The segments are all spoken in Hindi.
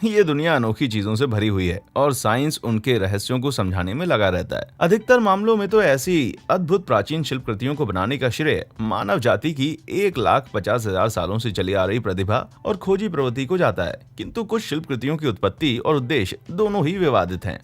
ये दुनिया अनोखी चीजों से भरी हुई है और साइंस उनके रहस्यों को समझाने में लगा रहता है। अधिकतर मामलों में तो ऐसी अद्भुत प्राचीन शिल्प कृतियों को बनाने का श्रेय मानव जाति की 1,50,000 सालों से चली आ रही प्रतिभा और खोजी प्रवृत्ति को जाता है। किंतु कुछ शिल्प कृतियों की उत्पत्ति और उद्देश्य दोनों ही विवादित हैं।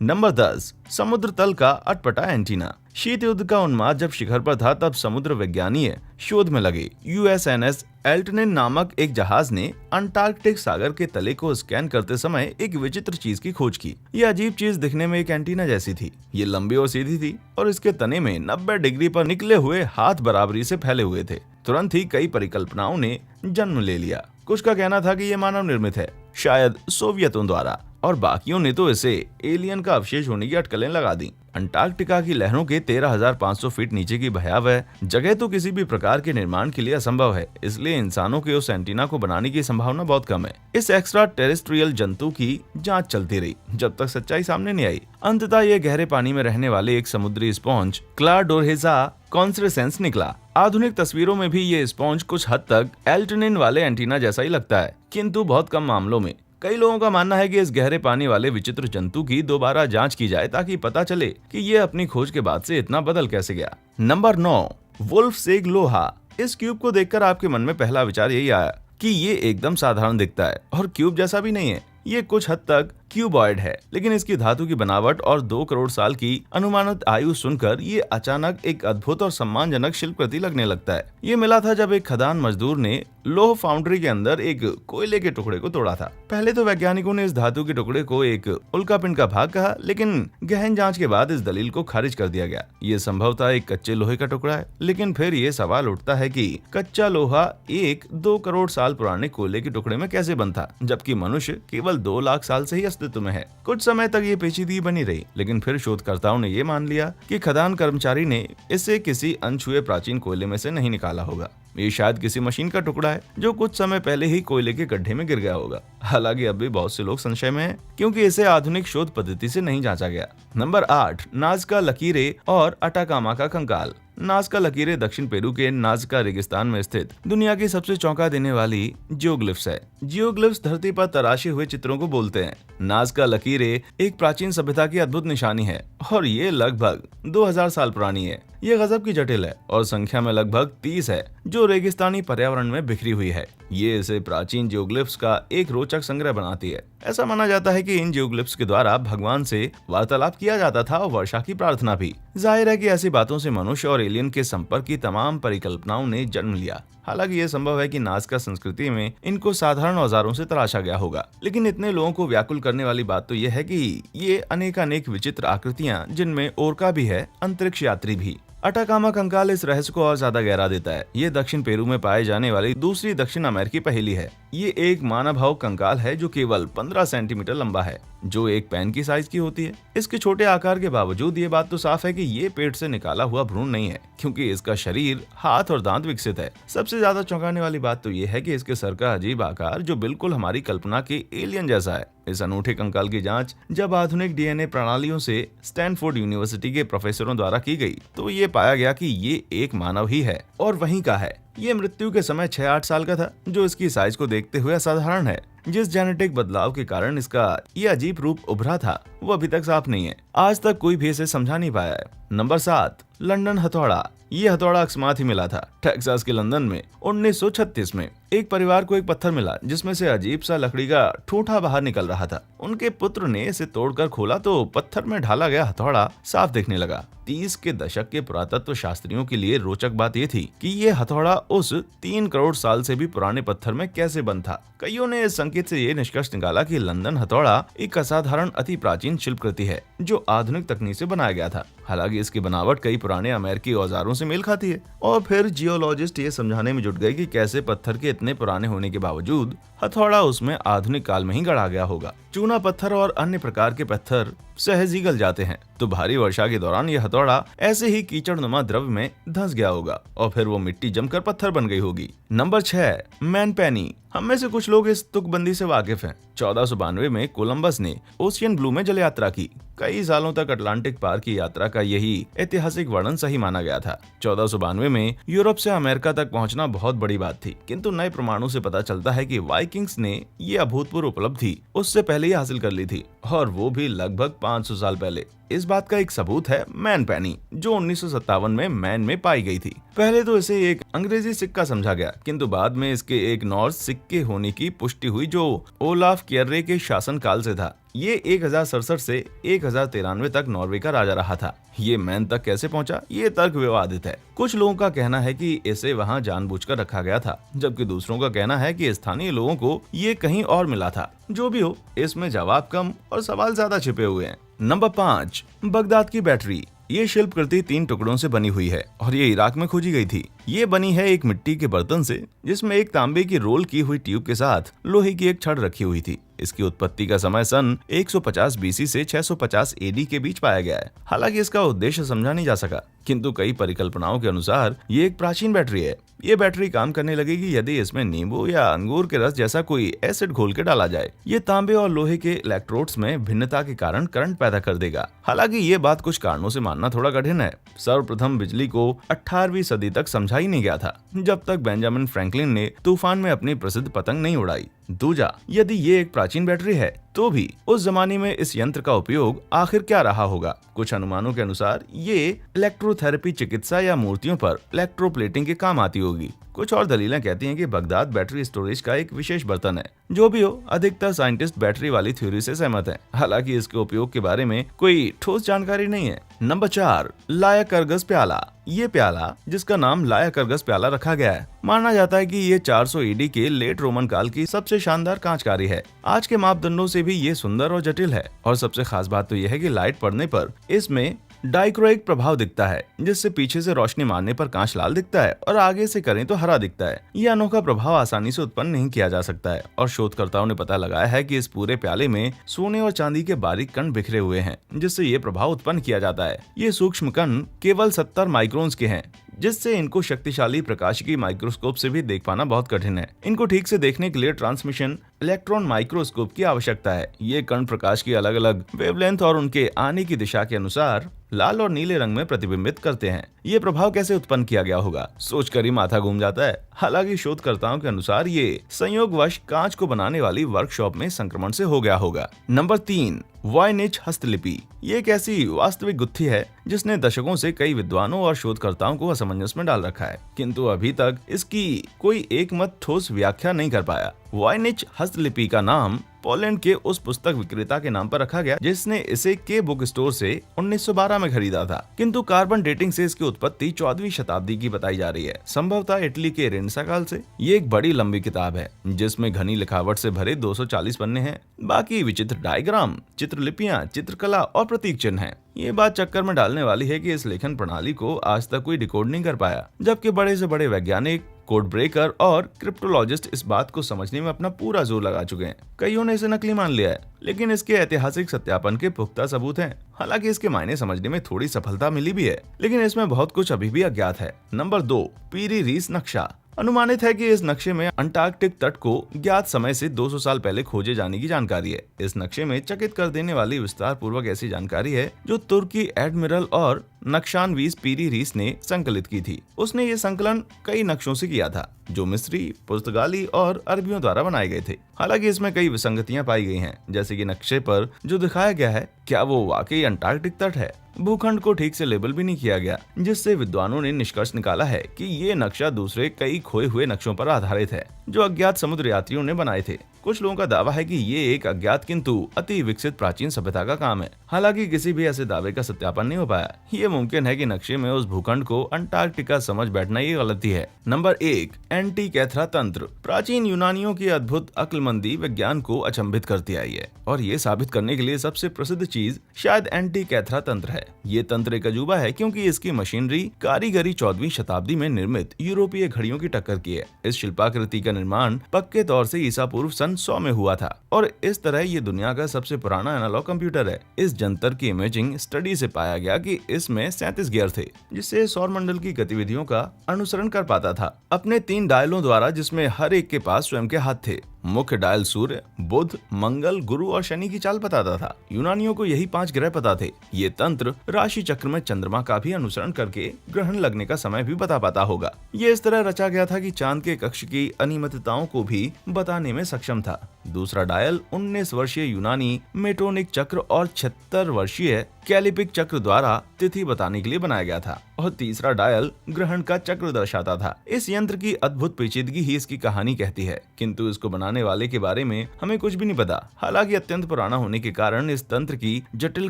नंबर 10, समुद्र तल का अटपटा एंटीना। शीत युद्ध का उन्माद जब शिखर पर था, तब समुद्र विज्ञानी शोध में लगे। USNS एल्टनिन नामक एक जहाज ने अंटार्कटिक सागर के तले को स्कैन करते समय एक विचित्र चीज की खोज की। ये अजीब चीज दिखने में एक एंटीना जैसी थी। ये लंबी और सीधी थी और इसके तने में 90 डिग्री पर निकले हुए हाथ बराबरी से फैले हुए थे। तुरंत ही कई परिकल्पनाओं ने जन्म ले लिया। कुछ का कहना था कि ये मानव निर्मित है, शायद सोवियतों द्वारा, और बाकियों ने तो इसे एलियन का अवशेष होने की अटकलें लगा दी। अंटार्कटिका की लहरों के 13,500 फीट नीचे की भयावह जगह तो किसी भी प्रकार के निर्माण के लिए असंभव है, इसलिए इंसानों के उस एंटीना को बनाने की संभावना बहुत कम है। इस एक्स्ट्रा टेरेस्ट्रियल जंतु की जांच चलती रही जब तक सच्चाई सामने नहीं आई। अंततः ये गहरे पानी में रहने वाले एक समुद्री स्पॉन्ज क्लाडोरहेजा कॉन्स्ट्रेसेंस निकला। आधुनिक तस्वीरों में भी ये स्पॉन्ज कुछ हद तक एल्टनिन वाले एंटीना जैसा ही लगता है, किंतु बहुत कम मामलों में। कई लोगों का मानना है कि इस गहरे पानी वाले विचित्र जंतु की दोबारा जांच की जाए ताकि पता चले कि ये अपनी खोज के बाद से इतना बदल कैसे गया। नंबर 9, वुल्फ सेग लोहा। इस क्यूब को देखकर आपके मन में पहला विचार यही आया कि ये एकदम साधारण दिखता है और क्यूब जैसा भी नहीं है। ये कुछ हद तक क्यूबॉइड है, लेकिन इसकी धातु की बनावट और 2 करोड़ साल की अनुमानित आयु सुनकर ये अचानक एक अद्भुत और सम्मानजनक शिल्पकृति लगने लगता है। ये मिला था जब एक खदान मजदूर ने लोह फाउंड्री के अंदर एक कोयले के टुकड़े को तोड़ा था। पहले तो वैज्ञानिकों ने इस धातु के टुकड़े को एक उल्कापिंड का भाग कहा, लेकिन गहन जांच के बाद इस दलील को खारिज कर दिया गया। ये संभवतः एक कच्चे लोहे का टुकड़ा है, लेकिन फिर ये सवाल उठता है कि कच्चा लोहा एक 2 करोड़ साल पुराने कोयले के टुकड़े में कैसे बनता, जबकि मनुष्य केवल 2 लाख साल से ही अस्तित्व में है। कुछ समय तक ये पेचीदगी बनी रही, लेकिन फिर शोधकर्ताओं ने ये मान लिया कि खदान कर्मचारी ने इसे किसी अनछुए प्राचीन कोयले में से नहीं निकाला होगा। ये शायद किसी मशीन का टुकड़ा है जो कुछ समय पहले ही कोयले के गड्ढे में गिर गया होगा। हालांकि अब भी बहुत से लोग संशय में हैं, क्योंकि इसे आधुनिक शोध पद्धति से नहीं जांचा गया। नंबर 8, नाज़का लकीरें और अटाकामा का कंकाल। नाज़का लकीरें दक्षिण पेरू के नाज़का रेगिस्तान में स्थित दुनिया की सबसे चौंका देने वाली जियोग्लिफ्स है। जियोग्लिफ्स धरती पर तराशे हुए चित्रों को बोलते हैं। नाज़का लकीरें एक प्राचीन सभ्यता की अद्भुत निशानी है और ये लगभग 2000 साल पुरानी है। ये गजब की जटिल है और संख्या में लगभग 30 है, जो रेगिस्तानी पर्यावरण में बिखरी हुई है। ये इसे प्राचीन जियोग्लिफ्स का एक रोचक संग्रह बनाती है। ऐसा माना जाता है कि इन जियोग्लिफ्स के द्वारा भगवान से वार्तालाप किया जाता था और वर्षा की प्रार्थना भी। जाहिर है कि ऐसी बातों से मनुष्य और एलियन के संपर्क की तमाम परिकल्पनाओं ने जन्म लिया। हालांकि ये संभव है कि नाज़का संस्कृति में इनको साधारण औजारों से तराशा गया होगा, लेकिन इतने लोगों को व्याकुल करने वाली बात तो यह है कि ये अनेकानेक विचित्र आकृतियां, जिनमें ओरका भी है, अंतरिक्ष यात्री भी। अटाकामा कंकाल इस रहस्य को और ज्यादा गहरा देता है। ये दक्षिण पेरू में पाए जाने वाली दूसरी दक्षिण अमेरिकी पहेली है। ये एक मानवभाव कंकाल है जो केवल 15 सेंटीमीटर लंबा है, जो एक पेन की साइज की होती है। इसके छोटे आकार के बावजूद ये बात तो साफ है कि ये पेट से निकाला हुआ भ्रूण नहीं है, क्योंकि इसका शरीर, हाथ और दांत विकसित है। सबसे ज्यादा चौंकाने वाली बात तो ये है कि इसके सर का अजीब आकार, जो बिल्कुल हमारी कल्पना के एलियन जैसा है। इस अनूठे कंकाल की जांच जब आधुनिक डीएनए प्रणालियों से स्टैनफोर्ड यूनिवर्सिटी के प्रोफेसरों द्वारा की गई, तो ये पाया गया कि ये एक मानव ही है और वहीं का है। ये मृत्यु के समय 6-8 साल का था, जो इसकी साइज को देखते हुए असाधारण है। जिस जेनेटिक बदलाव के कारण इसका ये अजीब रूप उभरा था, वो अभी तक साफ नहीं है। आज तक कोई भी इसे समझा नहीं पाया है। नंबर 7, लंदन हथौड़ा। ये हथौड़ा अकस्मात ही मिला था। टेक्सास के लंदन में 1936 में एक परिवार को एक पत्थर मिला, जिसमें से अजीब सा लकड़ी का ठूठा बाहर निकल रहा था। उनके पुत्र ने इसे तोड़कर खोला तो पत्थर में ढाला गया हथौड़ा साफ दिखने लगा। 30 के दशक के पुरातत्व शास्त्रियों के लिए रोचक बात ये थी कि ये हथौड़ा उस 3 करोड़ साल से भी पुराने पत्थर में कैसे बंद था। कईयों ने इस संकेत से ये निष्कर्ष निकाला कि लंदन हथौड़ा एक असाधारण अति प्राचीन शिल्पकृति है, जो आधुनिक तकनीक से बनाया गया था। हालांकि इसकी बनावट कई पुराने अमेरिकी औजारों से मेल खाती है। और फिर जियोलॉजिस्ट ये समझाने में जुट गए कि कैसे पत्थर के इतने पुराने होने के बावजूद हथौड़ा उसमें आधुनिक काल में ही गढ़ा गया होगा। चूना पत्थर और अन्य प्रकार के पत्थर सहज ही गल जाते हैं, तो भारी वर्षा के दौरान यह हथौड़ा ऐसे ही कीचड़नुमा द्रव में धंस गया होगा और फिर वो मिट्टी जमकर पत्थर बन गई होगी। नंबर 6, मैनपेनी। हम में से कुछ लोग इस तुकबंदी से वाकिफ हैं। 1492 में कोलंबस ने ओशियन ब्लू में जल यात्रा की। कई सालों तक अटलांटिक पार की यात्रा का यही ऐतिहासिक वर्णन सही माना गया था। 1492 में यूरोप से अमेरिका तक पहुंचना बहुत बड़ी बात थी, किंतु नए प्रमाणों से पता चलता है कि वाइकिंग्स ने ये अभूतपूर्व उपलब्धि उससे पहले ही हासिल कर ली थी, और वो भी लगभग 500 साल पहले। इस बात का एक सबूत है मैन पेनी, जो 1957 में मैन में पाई गई थी। पहले तो इसे एक अंग्रेजी सिक्का समझा गया, किंतु बाद में इसके एक नॉर्स सिक्के होने की पुष्टि हुई जो ओलाफ क्यर्रे के शासनकाल से था। ये 1067 से 1093 तक नॉर्वे का राजा रहा था। ये मैन तक कैसे पहुंचा, ये तर्क विवादित है। कुछ लोगों का कहना है कि इसे वहां जानबूझकर रखा गया था, जबकि दूसरों का कहना है कि स्थानीय लोगों को ये कहीं और मिला था। जो भी हो, इसमें जवाब कम और सवाल ज्यादा छिपे हुए हैं। नंबर 5, बगदाद की बैटरी। ये शिल्पकृति 3 टुकड़ों से बनी हुई है और ये इराक में खोजी गई थी। ये बनी है एक मिट्टी के बर्तन से, जिसमें एक तांबे की रोल की हुई ट्यूब के साथ लोहे की एक छड़ रखी हुई थी। इसकी उत्पत्ति का समय सन 150 बीसी से 650 एडी के बीच पाया गया है। हालांकि इसका उद्देश्य समझा नहीं जा सका, किंतु कई परिकल्पनाओं के अनुसार ये एक प्राचीन बैटरी है। ये बैटरी काम करने लगेगी यदि इसमें नींबू या अंगूर के रस जैसा कोई एसिड घोल के डाला जाए। ये तांबे और लोहे के इलेक्ट्रोड्स में भिन्नता के कारण करंट पैदा कर देगा। हालांकि ये बात कुछ कारणों से मानना थोड़ा कठिन है। सर्वप्रथम बिजली को 18वीं सदी तक समझा ही नहीं गया था, जब तक बेंजामिन फ्रैंकलिन ने तूफान में अपनी प्रसिद्ध पतंग नहीं उड़ाई। दूजा, यदि ये एक प्राचीन बैटरी है तो भी उस जमाने में इस यंत्र का उपयोग आखिर क्या रहा होगा। कुछ अनुमानों के अनुसार ये इलेक्ट्रोथेरेपी, चिकित्सा या मूर्तियों पर इलेक्ट्रोप्लेटिंग के काम आती होगी। कुछ और दलीलें कहती हैं कि बगदाद बैटरी स्टोरेज का एक विशेष बर्तन है। जो भी हो, अधिकतर साइंटिस्ट बैटरी वाली थ्योरी से सहमत हैं। हालांकि इसके उपयोग के बारे में कोई ठोस जानकारी नहीं है। नंबर 4, लायाकर्गस प्याला। ये प्याला, जिसका नाम लायाकर्गस प्याला रखा गया है, माना जाता है कि ये 400 ईडी के लेट रोमन काल की सबसे शानदार कांचकारी है। आज के मापदंडों से भी ये सुंदर और जटिल है, और सबसे खास बात तो यह है कि लाइट पड़ने पर इसमें डाइक्रोइक प्रभाव दिखता है, जिससे पीछे से रोशनी मारने पर कांच लाल दिखता है और आगे से करें तो हरा दिखता है। यह अनोखा प्रभाव आसानी से उत्पन्न नहीं किया जा सकता है, और शोधकर्ताओं ने पता लगाया है कि इस पूरे प्याले में सोने और चांदी के बारीक कण बिखरे हुए हैं, जिससे ये प्रभाव उत्पन्न किया जाता है। ये सूक्ष्म कण केवल 70 माइक्रोन्स के हैं, जिससे इनको शक्तिशाली प्रकाशिकी माइक्रोस्कोप से भी देख पाना बहुत कठिन है। इनको ठीक से देखने के लिए ट्रांसमिशन इलेक्ट्रॉन माइक्रोस्कोप की आवश्यकता है। ये कण प्रकाश की अलग अलग वेवलेंथ और उनके आने की दिशा के अनुसार लाल और नीले रंग में प्रतिबिंबित करते हैं। ये प्रभाव कैसे उत्पन्न किया गया होगा, सोचकर ही माथा घूम जाता है। हालांकि शोधकर्ताओं के अनुसार ये संयोगवश कांच को बनाने वाली वर्कशॉप में संक्रमण से हो गया होगा। नंबर 3, वॉयनिच हस्तलिपि। ये एक ऐसी वास्तविक गुत्थी है जिसने दशकों से कई विद्वानों और शोधकर्ताओं को असमंजस में डाल रखा है, किंतु अभी तक इसकी कोई एकमत ठोस व्याख्या नहीं कर पाया। वॉयनिच हस्तलिपि का नाम पोलैंड के उस पुस्तक विक्रेता के नाम पर रखा गया जिसने इसे के बुक स्टोर से 1912 में खरीदा था, किंतु कार्बन डेटिंग से इसकी उत्पत्ति 14वीं शताब्दी की बताई जा रही है, संभवतः इटली के रेनेसां काल से। ये एक बड़ी लंबी किताब है जिसमें घनी लिखावट से भरे 240 पन्ने हैं। बाकी विचित्र डायग्राम, चित्रलिपियां, चित्रकला और प्रतीक चिन्ह हैं। ये बात चक्कर में डालने वाली है कि इस लेखन प्रणाली को आज तक कोई डिकोड नहीं कर पाया, जबकि बड़े से बड़े वैज्ञानिक, कोड ब्रेकर और क्रिप्टोलॉजिस्ट इस बात को समझने में अपना पूरा जोर लगा चुके हैं। कईयों ने इसे नकली मान लिया है, लेकिन इसके ऐतिहासिक सत्यापन के पुख्ता सबूत हैं। हालांकि इसके मायने समझने में थोड़ी सफलता मिली भी है, लेकिन इसमें बहुत कुछ अभी भी अज्ञात है। नंबर 2, पीरी रीस नक्शा। अनुमानित है कि इस नक्शे में अंटार्कटिक तट को ज्ञात समय से 200 साल पहले खोजे जाने की जानकारी है। इस नक्शे में चकित कर देने वाली विस्तार पूर्वक ऐसी जानकारी है जो तुर्की एडमिरल और नक्शानवीस पीरी रीस ने संकलित की थी। उसने ये संकलन कई नक्शों से किया था जो मिस्री, पुर्तगाली और अरबियों द्वारा बनाए गए थे। हालांकि इसमें कई विसंगतियां पाई गई हैं, जैसे कि नक्शे पर जो दिखाया गया है क्या वो वाकई अंटार्कटिक तट है। भूखंड को ठीक से लेबल भी नहीं किया गया, जिससे विद्वानों ने निष्कर्ष निकाला है कि ये नक्शा दूसरे कई खोए हुए नक्शों पर आधारित है जो अज्ञात समुद्र यात्रियों ने बनाए थे। कुछ लोगों का दावा है कि ये एक अज्ञात किंतु अति विकसित प्राचीन सभ्यता का काम है। हालांकि किसी भी ऐसे दावे का सत्यापन नहीं हो पाया। ये मुमकिन है कि नक्शे में उस भूखंड को अंटार्कटिका समझ बैठना ये गलती है। नंबर 1, एंटीकैथरा तंत्र। प्राचीन यूनानियों की अद्भुत अक्लमंदी विज्ञान को अचंभित करती आई है, और ये साबित करने के लिए सबसे प्रसिद्ध चीज शायद एंटीकैथरा तंत्र है। ये तंत्र एक अजूबा है क्योंकि इसकी मशीनरी कारीगरी 14वीं शताब्दी में निर्मित यूरोपीय घड़ियों की टक्कर की है। इस शिल्पाकृति का निर्माण पक्के तौर से ईसा पूर्व सन सन 100 में हुआ था और इस तरह ये दुनिया का सबसे पुराना एनालॉग कंप्यूटर है। इस जंतर की इमेजिंग स्टडी से पाया गया कि इसमें 37 गियर थे, जिससे सौरमंडल की गतिविधियों का अनुसरण कर पाता था अपने 3 डायलों द्वारा, जिसमें हर एक के पास स्वयं के हाथ थे। मुख्य डायल सूर्य, बुध, मंगल, गुरु और शनि की चाल बताता था। यूनानियों को यही 5 ग्रह पता थे। ये तंत्र राशि चक्र में चंद्रमा का भी अनुसरण करके ग्रहण लगने का समय भी बता पाता होगा। ये इस तरह रचा गया था कि चांद के कक्ष की अनियमितताओं को भी बताने में सक्षम था। दूसरा डायल 19 वर्षीय यूनानी मेटोनिक चक्र और 76 वर्षीय कैलिपिक चक्र द्वारा तिथि बताने के लिए बनाया गया था और तीसरा डायल ग्रहण का चक्र दर्शाता था। इस यंत्र की अद्भुत पेचीदगी ही इसकी कहानी कहती है, किंतु इसको बनाने वाले के बारे में हमें कुछ भी नहीं पता। हालांकि अत्यंत पुराना होने के कारण इस तंत्र की जटिल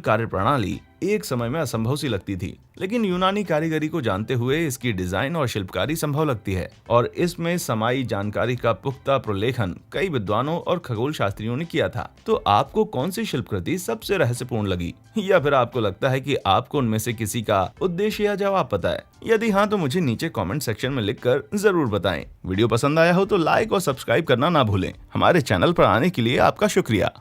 कार्यप्रणाली एक समय में असंभव सी लगती थी, लेकिन यूनानी कारीगरी को जानते हुए इसकी डिजाइन और शिल्पकारी संभव लगती है और इसमें समाई जानकारी का पुख्ता प्रलेखन कई विद्वानों और खगोल शास्त्रियों ने किया था। तो आपको कौन सी शिल्पकृति सबसे रहस्यपूर्ण लगी, या फिर आपको लगता है कि आपको उनमें से किसी का उद्देश्य या जवाब पता है? यदि हाँ, तो मुझे नीचे कमेंट सेक्शन में लिखकर जरूर बताएं। वीडियो पसंद आया हो तो लाइक और सब्सक्राइब करना ना भूलें। हमारे चैनल पर आने के लिए आपका शुक्रिया।